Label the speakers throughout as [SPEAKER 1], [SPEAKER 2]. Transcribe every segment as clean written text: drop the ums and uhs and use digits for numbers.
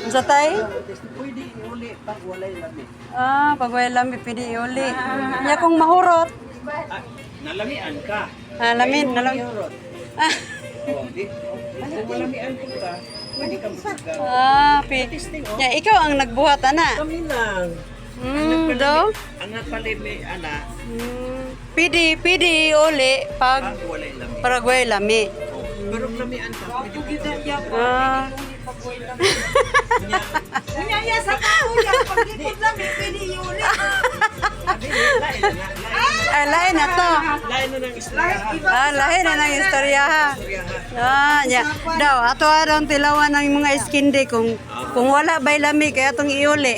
[SPEAKER 1] Sa tay?
[SPEAKER 2] Pwede uli pag walay lami.
[SPEAKER 1] Pag wala lami, pwede iuli. Nya kung mahurot.
[SPEAKER 2] Nalamian ka.
[SPEAKER 1] Lamin, nalam.
[SPEAKER 2] Mahurot.
[SPEAKER 1] Ah,
[SPEAKER 2] Oh, di. Kung malamian ko ka, pwede ka magsugal.
[SPEAKER 1] nya ikaw ang nagbuhat, ana.
[SPEAKER 2] Kami lang.
[SPEAKER 1] Do?
[SPEAKER 2] Ang napalimi, ana,
[SPEAKER 1] Pwede iuli pag
[SPEAKER 2] pag walay lami.
[SPEAKER 1] paragway lami.
[SPEAKER 2] Pero lamian ka, pwede ka.
[SPEAKER 3] Kunyaya sa tao yan, pag-ikot lang, pwede iuli.
[SPEAKER 1] Lain na to.
[SPEAKER 2] Lain na ng istorya.
[SPEAKER 1] Lain na ng istorya ha. Nya. Daw, ato adong tilawan ng mga iskindi kung wala bay lami kaya atong iuli.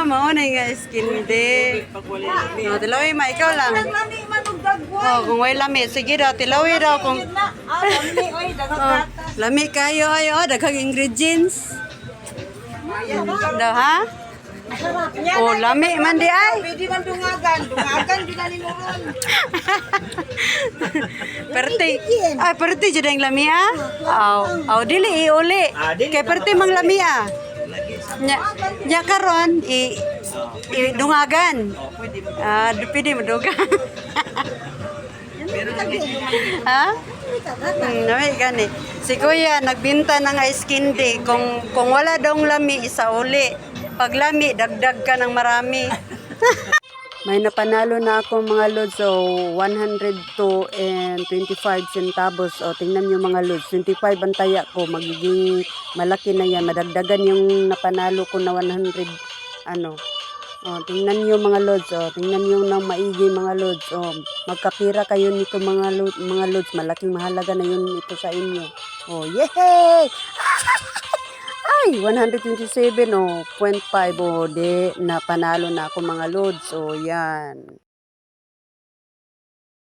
[SPEAKER 1] Mauna nga iskindi.
[SPEAKER 2] Pag walay lami.
[SPEAKER 1] Tilawi ma, ikaw lang.
[SPEAKER 3] Lami man og dagway.
[SPEAKER 1] Kung way lami, sige daw, tilawi daw kung
[SPEAKER 3] Lami, oy, dagagata.
[SPEAKER 1] lami kayo ayo, daghang ingredients. Daw ha? Lami man di ay.
[SPEAKER 3] Pwede man dungagan. Dungagan, di na ninuron.
[SPEAKER 1] Perti jud ang lami ah. Dili iuli. Kay perti mang lami ah. Nya karon dungagan. Pwede maduga. Ha? Nami gani. Si Kuya nagbinta ng ice candy kung wala dong lami isa uli. Pag lami dagdag ka ng marami. May napanalo na ako mga lods, so 102 and 25 centavos. O tingnan niyo mga lods, 25 ang taya ko, magiging malaki na yan, madagdagan yung napanalo ko na 100 ano. O tingnan niyo mga lods, tingnan niyo ng maigi mga lods. Magkapira kayo nito mga lods, malaking mahalaga na yun ito sa inyo. Yay! Ay, 127 0.5 di napanalo na ako mga lods. Yan.